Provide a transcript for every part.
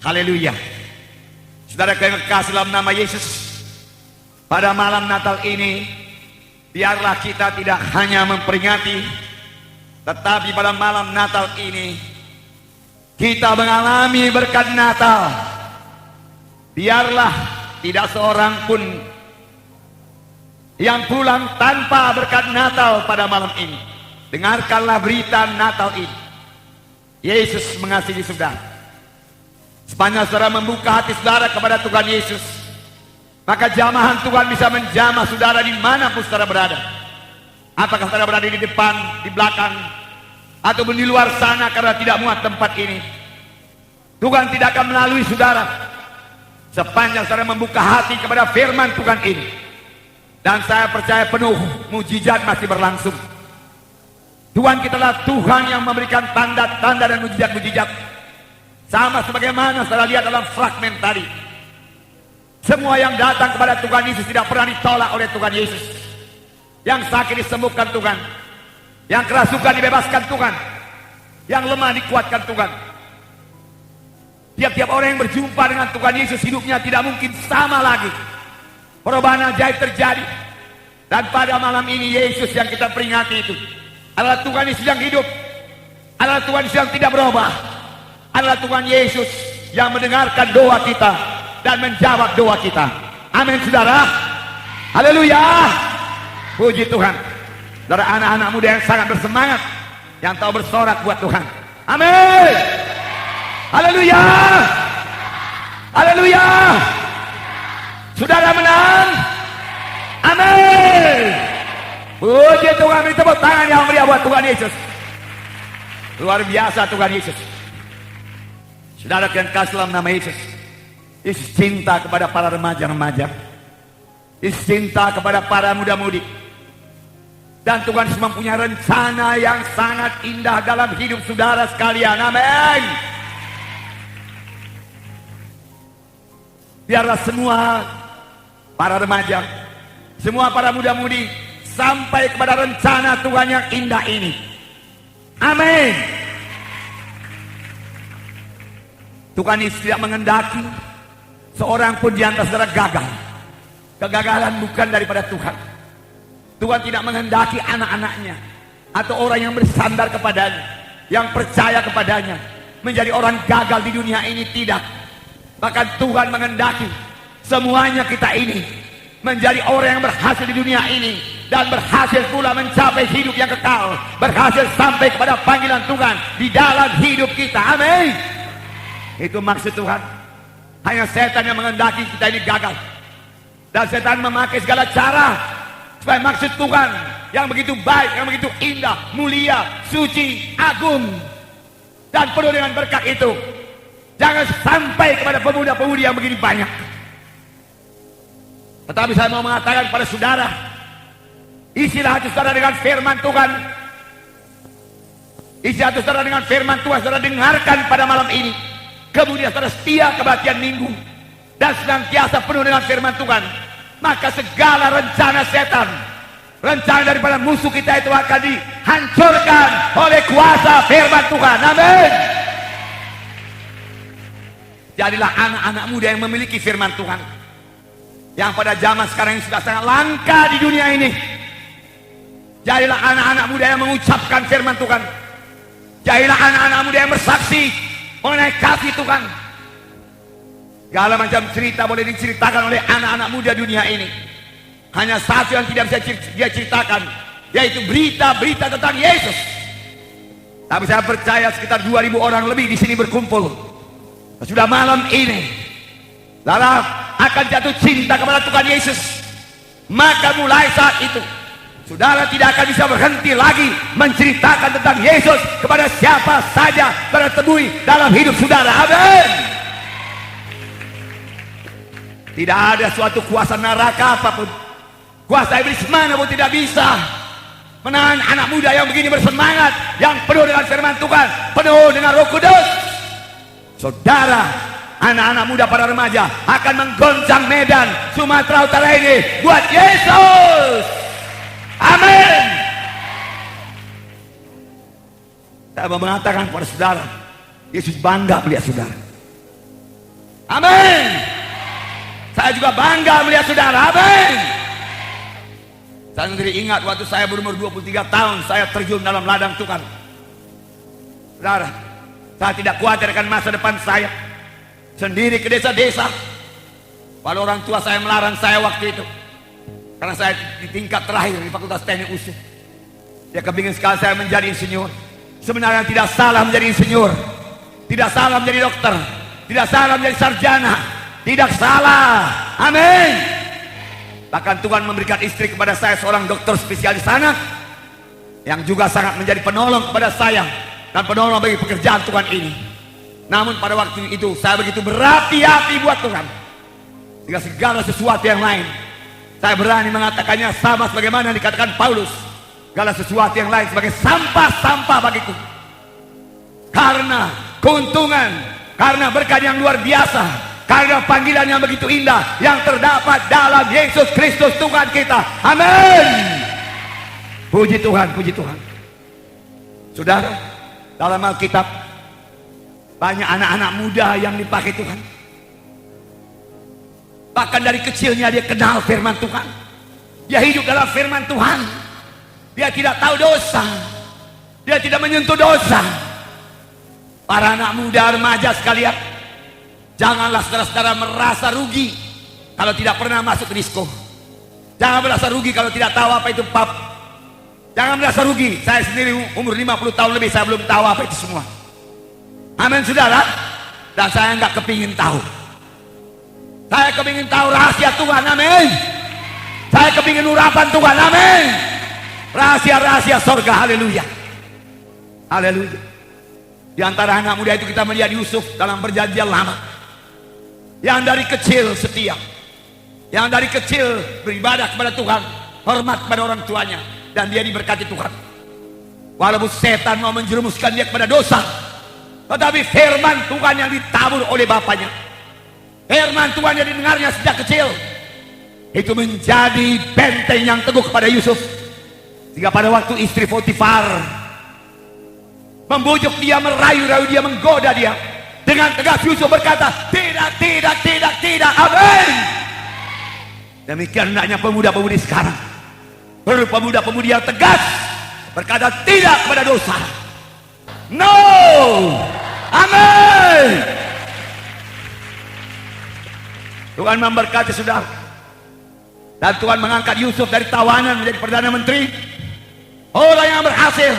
Haleluya. Saudara yang kekasih dalam nama Yesus, pada malam Natal ini biarlah kita tidak hanya memperingati, tetapi pada malam Natal ini kita mengalami berkat Natal. Biarlah tidak seorang pun yang pulang tanpa berkat Natal pada malam ini. Dengarkanlah berita Natal ini. Yesus mengasihi saudara. Sepanjang saudara membuka hati saudara kepada Tuhan Yesus, maka jamahan Tuhan bisa menjamah saudara dimanapun saudara berada. Apakah saudara berada di depan, di belakang, ataupun di luar sana karena tidak muat tempat ini, Tuhan tidak akan melalui saudara sepanjang saudara membuka hati kepada firman Tuhan ini. Dan saya percaya penuh mujizat masih berlangsung. Tuhan kita adalah Tuhan yang memberikan tanda-tanda dan mujizat-mujizat. Sama sebagaimana saudara lihat dalam fragmen tadi, semua yang datang kepada Tuhan Yesus tidak pernah ditolak oleh Tuhan Yesus. Yang sakit disembuhkan Tuhan, yang kerasukan dibebaskan Tuhan, yang lemah dikuatkan Tuhan. Tiap-tiap orang yang berjumpa dengan Tuhan Yesus, hidupnya tidak mungkin sama lagi. Perubahan ajaib terjadi. Dan pada malam ini Yesus yang kita peringati itu adalah Tuhan Yesus yang hidup, adalah Tuhan Yesus yang tidak berubah, adalah Tuhan Yesus yang mendengarkan doa kita dan menjawab doa kita. Amin saudara. Haleluya. Puji Tuhan. Saudara, anak-anak muda yang sangat bersemangat, yang tahu bersorak buat Tuhan. Amin. Haleluya. Haleluya. Saudara menang. Amin. Puji Tuhan. Beri tepuk tangan yang meriah buat Tuhan Yesus. Luar biasa Tuhan Yesus. Saudara yang kasih dalam nama Yesus, Yesus cinta kepada para remaja-remaja, Yesus cinta kepada para muda-mudi. Dan Tuhan Yesus mempunyai rencana yang sangat indah dalam hidup saudara sekalian. Amin. Biarlah semua para remaja, semua para muda-mudi sampai kepada rencana Tuhan yang indah ini. Amin. Tuhan Yesus tidak mengendaki seorang pun di antara saudara gagal. Kegagalan bukan daripada Tuhan. Tuhan tidak mengendaki anak-anaknya atau orang yang bersandar kepadanya, yang percaya kepadanya, menjadi orang gagal di dunia ini. Tidak. Bahkan Tuhan mengendaki semuanya kita ini menjadi orang yang berhasil di dunia ini, dan berhasil pula mencapai hidup yang kekal, berhasil sampai kepada panggilan Tuhan di dalam hidup kita. Amin. Itu maksud Tuhan. Hanya setan yang mengendaki kita ini gagal, dan setan memakai segala cara supaya maksud Tuhan yang begitu baik, yang begitu indah, mulia, suci, agung, dan penuh dengan berkat itu jangan sampai kepada pemuda-pemudi yang begini banyak. Tetapi saya mau mengatakan pada saudara, isilah hati saudara dengan firman Tuhan. Isi hati saudara dengan firman Tuhan. Saudara dengarkan pada malam ini. Kemudian saudara setia kebaktian minggu dan senantiasa penuh dengan firman Tuhan, maka segala rencana setan, rencana daripada musuh kita itu akan dihancurkan oleh kuasa firman Tuhan. Amin. Jadilah anak-anak muda yang memiliki firman Tuhan, yang pada zaman sekarang ini sudah sangat langka di dunia ini. Jadilah anak-anak muda yang mengucapkan firman Tuhan. Jadilah anak-anak muda yang bersaksi mengenai kasih Tuhan. Segala macam cerita boleh diceritakan oleh anak-anak muda dunia ini. Hanya satu yang tidak bisa dia ceritakan, yaitu berita-berita tentang Yesus. Tapi saya percaya sekitar 2.000 orang lebih di sini berkumpul. Sudah malam ini lalu akan jatuh cinta kepada Tuhan Yesus. Maka mulai saat itu saudara tidak akan bisa berhenti lagi menceritakan tentang Yesus kepada siapa saja saudara temui dalam hidup saudara. Amin. Tidak ada suatu kuasa neraka apapun, kuasa iblis manapun tidak bisa menahan anak muda yang begini bersemangat, yang penuh dengan firman Tuhan, penuh dengan Roh Kudus. Saudara, anak-anak muda para remaja akan menggoncang medan Sumatera Utara ini buat Yesus. Amin. Saya mau mengatakan kepada saudara, Yesus bangga melihat saudara. Amin. Saya juga bangga melihat saudara. Amin. Saya sendiri ingat waktu saya berumur 23 tahun, saya terjun dalam ladang Tuhan. Saudara, saya tidak khawatir akan masa depan saya. Sendiri ke desa-desa. Walau orang tua saya melarang saya waktu itu. Karena saya di tingkat terakhir di Fakultas Teknik USU. Dia kepingin sekali saya menjadi insinyur. Sebenarnya tidak salah menjadi insinyur. Tidak salah menjadi dokter. Tidak salah menjadi sarjana. Tidak salah. Amin. Bahkan Tuhan memberikan istri kepada saya, seorang dokter spesialis anak, yang juga sangat menjadi penolong kepada saya dan penolong bagi pekerjaan Tuhan ini. Namun pada waktu itu saya begitu berapi-api buat Tuhan, sehingga segala sesuatu yang lain saya berani mengatakannya sama sebagaimana dikatakan Paulus, segala sesuatu yang lain sebagai sampah-sampah bagiku. Karena keuntungan, karena berkat yang luar biasa, karena panggilan yang begitu indah yang terdapat dalam Yesus Kristus Tuhan kita. Amin. Puji Tuhan, puji Tuhan. Saudara, dalam Alkitab banyak anak-anak muda yang dipakai Tuhan. Bahkan dari kecilnya dia kenal firman Tuhan. Dia hidup dalam firman Tuhan. Dia tidak tahu dosa. Dia tidak menyentuh dosa. Para anak muda remaja sekalian, janganlah saudara-saudara merasa rugi kalau tidak pernah masuk ke disko. Jangan merasa rugi kalau tidak tahu apa itu pub. Jangan merasa rugi. Saya sendiri umur 50 tahun lebih, saya belum tahu apa itu semua. Amin saudara. Dan saya nggak kepingin tahu. Saya kepingin tahu rahasia Tuhan. Amin. Saya kepingin urapan Tuhan. Amin. Rahasia-rahasia sorga. Haleluya. Haleluya. Di antara anak muda itu kita melihat Yusuf dalam perjanjian lama, yang dari kecil setia, yang dari kecil beribadah kepada Tuhan, hormat kepada orang tuanya, dan dia diberkati Tuhan. Walaupun setan mau menjerumuskan dia kepada dosa, tetapi firman Tuhan yang ditabur oleh bapaknya, firman Tuhan yang didengarnya sejak kecil, itu menjadi benteng yang teguh kepada Yusuf. Sehingga pada waktu istri Potifar membujuk dia, merayu-rayu dia, menggoda dia, dengan tegas Yusuf berkata, tidak, tidak, tidak, tidak. Amin. Demikian hendaknya pemuda-pemudi sekarang. Perlu pemuda-pemudi yang tegas, berkata tidak kepada dosa. No. Amin. Tuhan memberkati saudara. Dan Tuhan mengangkat Yusuf dari tawanan menjadi Perdana Menteri. Orang yang berhasil.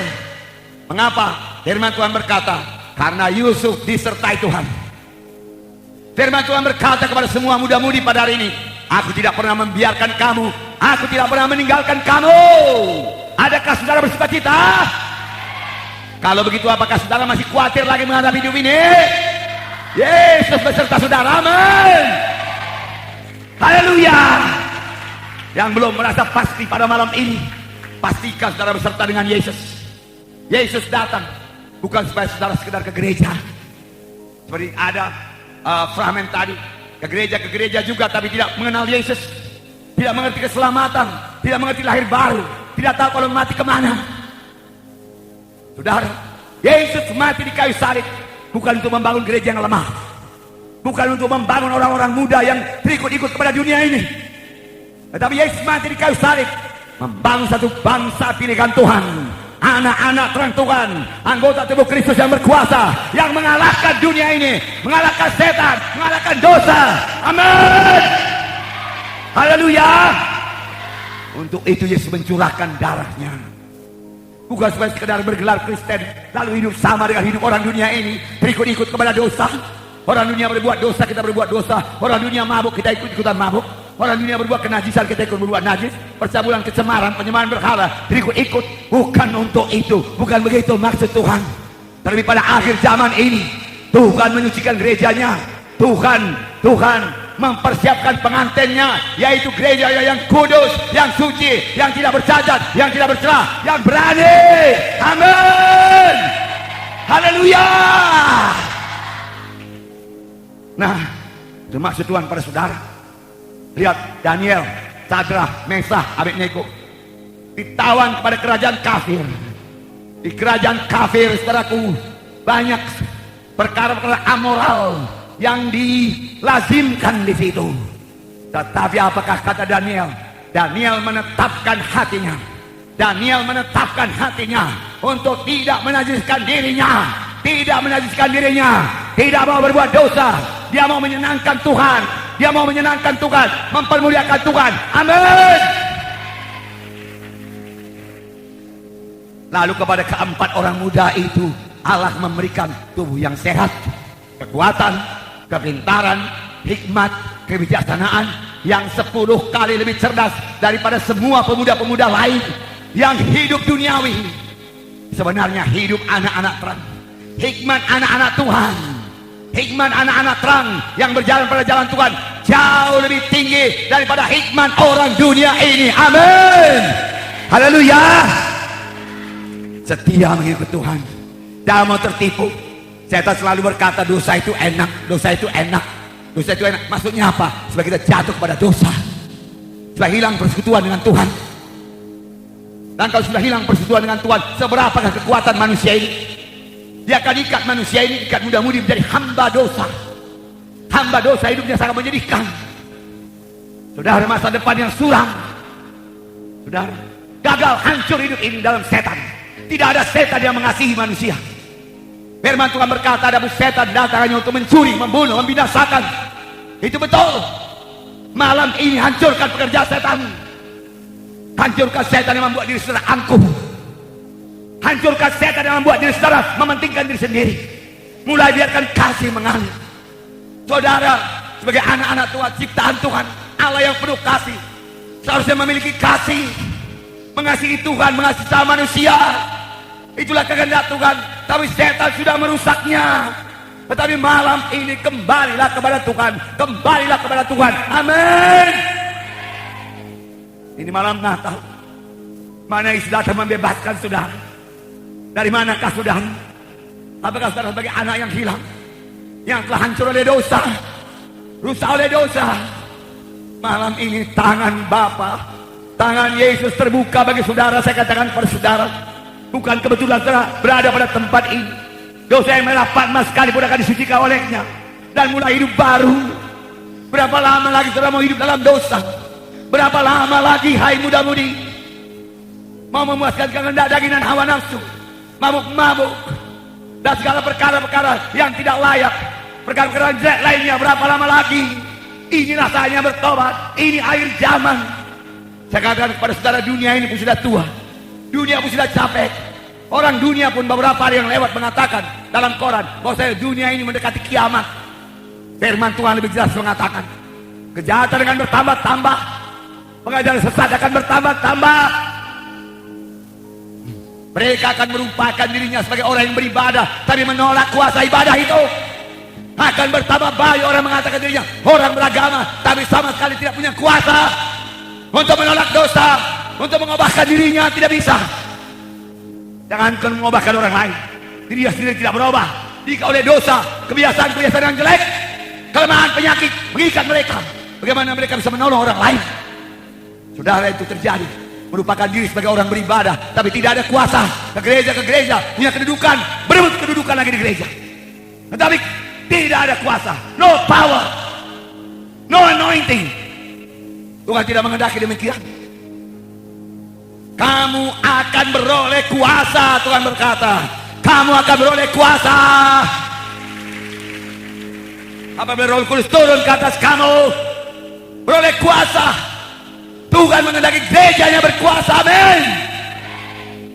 Mengapa? Firman Tuhan berkata, karena Yusuf disertai Tuhan. Firman Tuhan berkata kepada semua muda-mudi pada hari ini, aku tidak pernah membiarkan kamu, aku tidak pernah meninggalkan kamu. Adakah saudara bersuka cita? Kalau begitu apakah saudara masih khawatir lagi menghadapi hidup ini? Yesus beserta saudara. Amin. Haleluya. Yang belum merasa pasti pada malam ini, pastikan saudara beserta dengan Yesus. Yesus datang bukan supaya saudara sekedar ke gereja, seperti ada fragmen tadi, ke gereja juga tapi tidak mengenal Yesus, tidak mengerti keselamatan, tidak mengerti lahir baru, tidak tahu kalau mati kemana. Saudara, Yesus mati di kayu salib bukan untuk membangun gereja yang lemah, bukan untuk membangun orang-orang muda yang terikut-ikut kepada dunia ini, tetapi Yesus mati di kayu salib membangun satu bangsa pilihan Tuhan, anak-anak terang Tuhan, anggota tubuh Kristus yang berkuasa, yang mengalahkan dunia ini, mengalahkan setan, mengalahkan dosa. Amin. Haleluya. Untuk itu Yesus mencurahkan darahnya, bukan supaya sekedar bergelar Kristen lalu hidup sama dengan hidup orang dunia ini, berikut-ikut kepada dosa. Orang dunia berbuat dosa, kita berbuat dosa. Orang dunia mabuk, kita ikut-ikutan mabuk. Orang dunia berbuat kenajisan, kita ikut berbuat najis. Percabulan, kecemaran, penyembahan berhala, berikut-ikut. Bukan untuk itu, bukan begitu maksud Tuhan. Terlebih pada akhir zaman ini, Tuhan menyucikan gerejanya. Tuhan mempersiapkan pengantinnya, yaitu gereja yang kudus, yang suci, yang tidak bercacat, yang tidak bercelah, yang berani. Amin. Haleluya. Nah, itu maksud Tuhan pada saudara. Lihat Daniel, Sadrah, Mesah, Abednego ditawan kepada kerajaan kafir. Di kerajaan kafir, saudaraku, banyak perkara-perkara amoral yang dilazimkan di situ. Tetapi apakah kata Daniel? Daniel menetapkan hatinya. Daniel menetapkan hatinya untuk tidak menajiskan dirinya, tidak mau berbuat dosa. Dia mau menyenangkan Tuhan, mempermuliakan Tuhan. Amin. Lalu kepada keempat orang muda itu Allah memberikan tubuh yang sehat, kekuatan, kepintaran, hikmat, kebijaksanaan yang 10 kali lebih cerdas daripada semua pemuda-pemuda lain yang hidup duniawi. Sebenarnya hidup anak-anak terang, hikmat anak-anak Tuhan, hikmat anak-anak terang yang berjalan pada jalan Tuhan jauh lebih tinggi daripada hikmat orang dunia ini. Amin. Haleluya. Setia mengikut Tuhan, jangan mau tertipu. Setan selalu berkata dosa itu enak, dosa itu enak, dosa itu enak. Maksudnya apa? Supaya kita jatuh kepada dosa, supaya hilang persekutuan dengan Tuhan. Dan kalau sudah hilang persekutuan dengan Tuhan, seberapakah kekuatan manusia ini? Dia akan ikat manusia ini, ikat muda-mudi menjadi hamba dosa. Hamba dosa, hidupnya sangat menyedihkan. Saudara, masa depan yang suram. Saudara, gagal, hancur hidup ini dalam setan. Tidak ada setan yang mengasihi manusia. Firman Tuhan berkata, ada setan datang hanya untuk mencuri, membunuh, membinasakan. Itu betul. Malam ini hancurkan pekerjaan setan. Hancurkan setan yang membuat diri saudara angkuh. Hancurkan setan yang membuat diri saudara mementingkan diri sendiri. Mulai biarkan kasih mengalir. Saudara, sebagai anak-anak Tuhan, ciptaan Tuhan, Allah yang penuh kasih, seharusnya memiliki kasih, mengasihi Tuhan, mengasihi sama manusia. Itulah kehendak Tuhan. Tapi setan sudah merusaknya. Tetapi malam ini kembalilah kepada Tuhan, kembalilah kepada Tuhan. Amin. Ini malam Natal. Mana yang sudah membebaskan saudara? Dari manakah saudara? Apakah saudara sebagai anak yang hilang, yang telah hancur oleh dosa, rusak oleh dosa? Malam ini tangan Bapa, tangan Yesus terbuka bagi saudara. Saya katakan kepada saudara, bukan kebetulan saudara berada pada tempat ini. Dosa yang melapat mas sekali pun akan disucikan olehnya dan mulai hidup baru. Berapa lama lagi saudara mau hidup dalam dosa? Berapa lama lagi hai muda-mudi mau memuaskan kehendak daging dan hawa nafsu, mabuk-mabuk dan segala perkara-perkara yang tidak layak, perkara-perkara jelek lainnya? Berapa lama lagi? Inilah saatnya bertobat. Ini akhir zaman. Saya katakan kepada saudara, dunia ini pun sudah tua, dunia pun sudah capek. Orang dunia pun beberapa hari yang lewat mengatakan dalam koran bahwa dunia ini mendekati kiamat. Firman Tuhan lebih jelas mengatakan, kejahatan akan bertambah-tambah, pengajaran sesat akan bertambah-tambah. Mereka akan merupakan dirinya sebagai orang yang beribadah, tapi menolak kuasa ibadah itu. Akan bertambah banyak orang mengatakan dirinya orang beragama, tapi sama sekali tidak punya kuasa untuk menolak dosa, untuk mengubahkan dirinya. Tidak bisa. Jangankan mengubahkan orang lain, dirinya sendiri tidak berubah. Jika oleh dosa, kebiasaan-kebiasaan yang jelek, kelemahan, penyakit mengikat mereka, bagaimana mereka bisa menolong orang lain? Saudara, itu terjadi. Merupakan diri sebagai orang beribadah, tapi tidak ada kuasa. Ke gereja, punya kedudukan, berebut kedudukan lagi di gereja, tetapi tidak ada kuasa. No power, no anointing. Tuhan tidak menghendaki demikian. Kamu akan beroleh kuasa. Tuhan berkata, kamu akan beroleh kuasa. Apabila Roh Kudus turun ke atas kamu, beroleh kuasa. Tuhan menghendaki gerejanya berkuasa. Amin.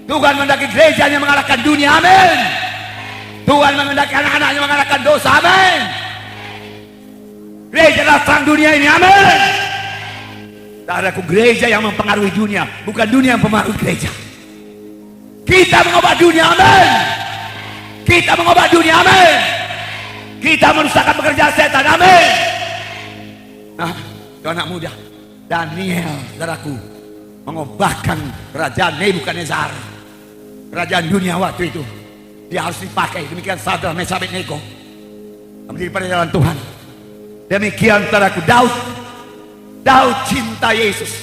Tuhan menghendaki gerejanya mengalahkan dunia. Amin. Tuhan menghendaki anak-anaknya mengalahkan dosa. Amin. Gereja adalah terang dunia ini. Amin. Saudaraku, gereja yang mempengaruhi dunia, bukan dunia yang mempengaruhi gereja. Kita mengubah dunia. Amin. Kita mengubah dunia. Amin. Kita merusakkan pekerjaan setan. Amin. Nah, itu anak muda Daniel, saudaraku, mengubahkan kerajaan Nebukadnezar, kerajaan dunia waktu itu. Dia harus dipakai. Demikian Sadrak, Mesak, Abednego menjadi pada jalan Tuhan. Demikian saudaraku, Daud cinta Yesus.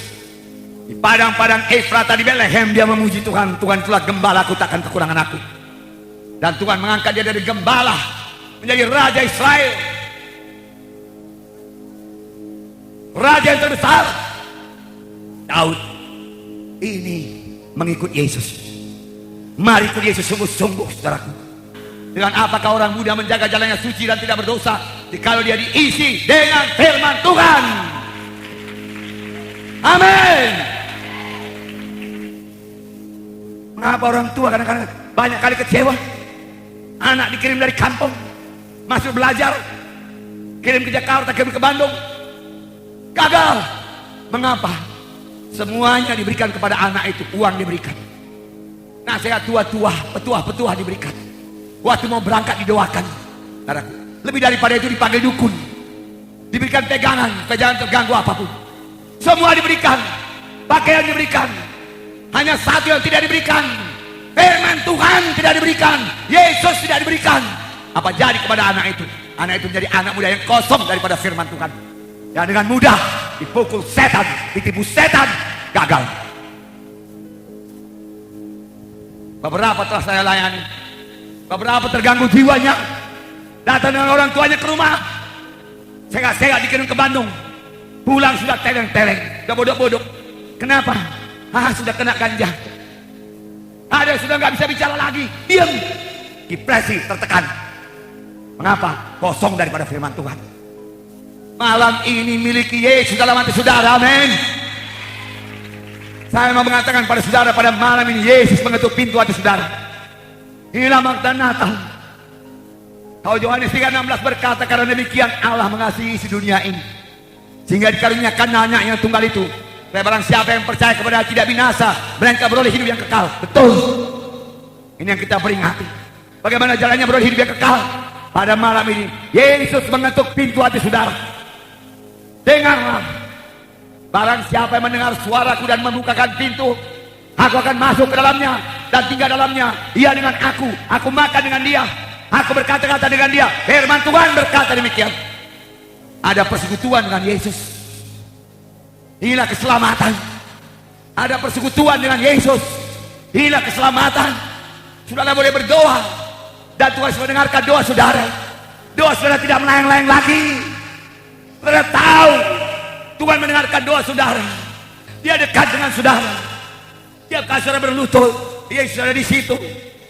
Di padang-padang Efrata di Bethlehem dia memuji Tuhan. Tuhan itulah gembalaku, takkan kekurangan aku. Dan Tuhan mengangkat dia dari gembala menjadi raja Israel. raja yang terbesar, Daud, ini mengikut Yesus. Mari ikut Yesus sungguh-sungguh, saudaraku. Dengan apakah orang muda menjaga jalannya suci dan tidak berdosa, jikalau dia diisi dengan firman Tuhan. Amin. Mengapa orang tua kadang-kadang banyak kali kecewa? Anak dikirim dari kampung, masuk belajar, kirim ke Jakarta, kirim ke Bandung, gagal. Mengapa? Semuanya diberikan kepada anak itu, uang diberikan, nasihat tua-tua, petua-petua diberikan. Waktu mau berangkat didoakan. Lebih daripada itu dipanggil dukun, diberikan pegangan, jangan terganggu apapun. Semua diberikan, pakaian diberikan. Hanya satu yang tidak diberikan, firman Tuhan tidak diberikan, Yesus tidak diberikan. Apa jadi kepada anak itu? Anak itu menjadi anak muda yang kosong daripada firman Tuhan, yang dengan mudah dipukul setan, ditipu setan, gagal. Beberapa telah saya layani, beberapa terganggu jiwanya, datang dengan orang tuanya ke rumah, segak-segak dikirim ke Bandung, pulang sudah teleng-teleng, sudah bodok-bodok. Kenapa? Sudah kena ganja. Ada sudah nggak bisa bicara lagi, diam, depresi, tertekan. Mengapa? Kosong daripada firman Tuhan. Malam ini miliki Yesus dalam hati saudara, amin. Saya mau mengatakan pada saudara, pada malam ini Yesus mengetuk pintu hati saudara. Inilah makna Natal. Kalau Yohanes 3:16 berkata, karena demikian Allah mengasihi isi dunia ini, sehingga dikaruniakan anak yang tunggal itu, supaya barang siapa yang percaya kepada tidak binasa, melainkan beroleh hidup yang kekal. Betul. Ini yang kita peringati. Bagaimana jalannya beroleh hidup yang kekal? Pada malam ini Yesus mengetuk pintu hati saudara. Dengarlah. Barang siapa yang mendengar suaraku dan membukakan pintu, aku akan masuk ke dalamnya dan tinggal dalamnya. Ia dengan aku makan dengan dia, aku berkata-kata dengan dia. Firman Tuhan berkata demikian. Ada persekutuan dengan Yesus. Inilah keselamatan. Ada persekutuan dengan Yesus. Inilah keselamatan. Saudara boleh berdoa, dan Tuhan sudah mendengarkan doa saudara. Doa saudara tidak melayang-layang lagi. Saudara tahu Tuhan mendengarkan doa saudara. Dia dekat dengan saudara. Tiap kali saudara berlutut, Yesus ada di situ.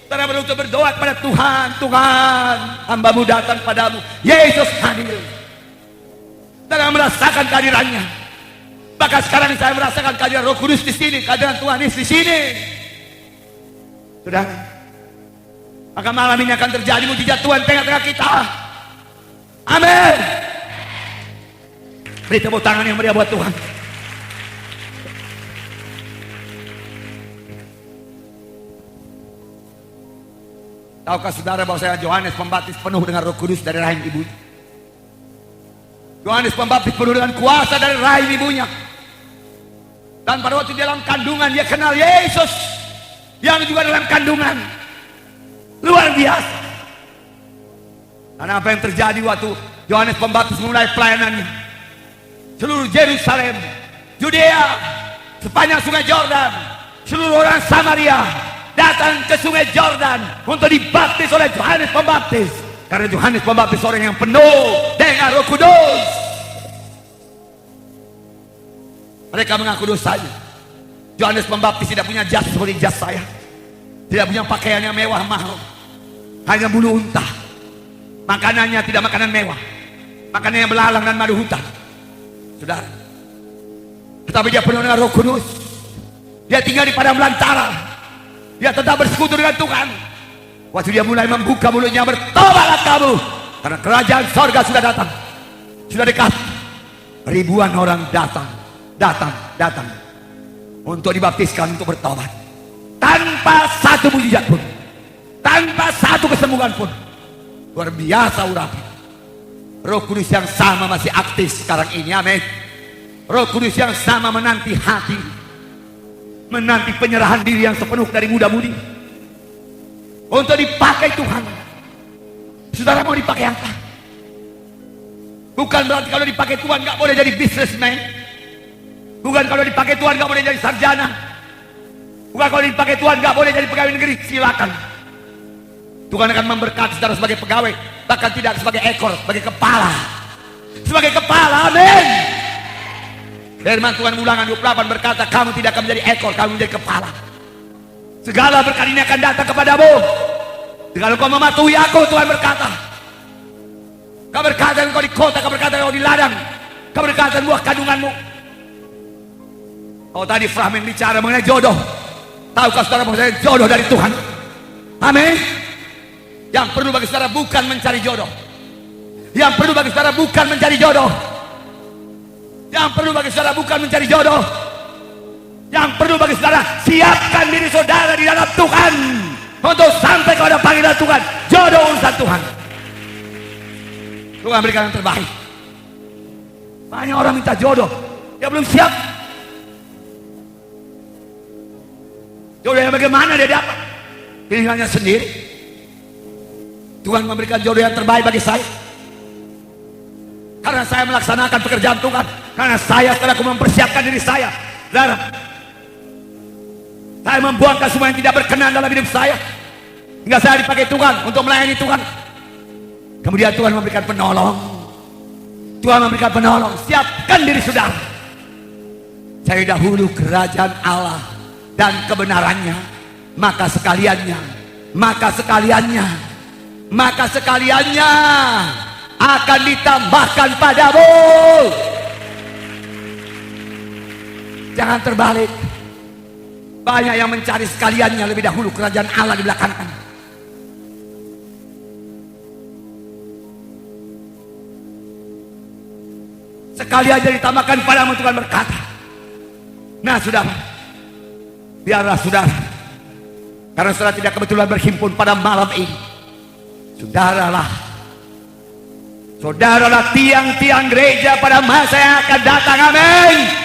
Saudara berlutut berdoa kepada Tuhan. Tuhan, hamba-Mu datang padamu. Yesus hadir. Saudara merasakan kehadirannya. Maka sekarang saya merasakan kehadiran Roh Kudus di sini, kehadiran Tuhan Yesus di sini. Saudara, maka malam ini akan terjadi mujizat Tuhan tengah-tengah kita. Amin. Beri tepuk tangan yang meriah buat Tuhan. Tahukah saudara bahwa saya Yohanes Pembaptis penuh dengan Roh Kudus dari rahim ibunya? Yohanes Pembaptis penuh dengan kuasa dari rahim ibunya. Dan pada waktu dalam kandungan dia kenal Yesus, yang juga dalam kandungan. Luar biasa. Dan apa yang terjadi waktu Yohanes Pembaptis memulai pelayanannya? Seluruh Yerusalem, Judea, sepanjang sungai Yordan, seluruh orang Samaria datang ke sungai Yordan untuk dibaptis oleh Yohanes Pembaptis. Karena Yohanes Pembaptis orang yang penuh dengan Roh Kudus. Mereka mengaku dosanya. Yohanes Pembaptis tidak punya jas seperti jas saya. Tidak punya pakaian yang mewah mahal. Hanya bulu unta. Makanannya tidak makanan mewah. Makanan yang belalang dan madu hutan. Saudara. Tetapi dia penuh dengan Roh Kudus. Dia tinggal di padang belantara. Dia tetap bersekutu dengan Tuhan. Waktu dia mulai membuka mulutnya, bertobatlah kamu, karena kerajaan sorga sudah datang. Sudah dekat. Ribuan orang datang untuk dibaptiskan, untuk bertobat, tanpa satu mujizat pun, tanpa satu kesembuhan pun. Luar biasa urapan. Roh Kudus yang sama masih aktif sekarang ini, amin. Roh Kudus yang sama menanti hati, menanti penyerahan diri yang sepenuh dari muda-mudi untuk dipakai Tuhan. Saudara mau dipakai apa? Bukan berarti kalau dipakai Tuhan gak boleh jadi businessman. Bukan kalau dipakai Tuhan gak boleh jadi sarjana. Bukan kalau dipakai Tuhan gak boleh jadi pegawai negeri. Silakan. Tuhan akan memberkati saudara sebagai pegawai, bahkan tidak sebagai ekor, sebagai kepala. Sebagai kepala, amin. Firman Tuhan Ulangan 28 berkata, kamu tidak akan menjadi ekor, kamu menjadi kepala. Segala berkat ini akan datang kepadamu kalau kau mematuhi aku. Tuhan berkata, keberkatan kau di kota, keberkatan kau di ladang, keberkatan buah kandunganmu. Oh, tadi Frahmin bicara mengenai jodoh. Tahukah saudara bahwa jodoh dari Tuhan? Amin. Yang perlu bagi saudara bukan mencari jodoh. Yang perlu bagi saudara bukan mencari jodoh. Yang perlu bagi saudara bukan mencari jodoh. Yang perlu bagi saudara, siapkan diri saudara di dalam Tuhan untuk sampai kepada panggilan Tuhan. Jodoh urusan Tuhan. Tuhan berikan yang terbaik. Banyak orang minta jodoh, dia belum siap. Jodoh yang bagaimana dia dapat? Pilihannya sendiri. Tuhan memberikan jodoh yang terbaik bagi saya. Karena saya melaksanakan pekerjaan Tuhan. Karena saya setelah aku mempersiapkan diri saya. Saudara, saya membuangkan semua yang tidak berkenan dalam hidup saya. Hingga saya dipakai Tuhan untuk melayani Tuhan. Kemudian Tuhan memberikan penolong. Tuhan memberikan penolong. Siapkan diri saudara. Cari dahulu kerajaan Allah dan kebenarannya, maka sekaliannya akan ditambahkan padamu. Jangan terbalik. Banyak yang mencari sekaliannya lebih dahulu, kerajaan Allah di belakangnya. Sekalian ditambahkan padamu, Tuhan berkata. Nah, saudara, biarlah saudara, karena saudara tidak kebetulan berhimpun pada malam ini, saudaralah tiang-tiang gereja pada masa yang akan datang. Amin.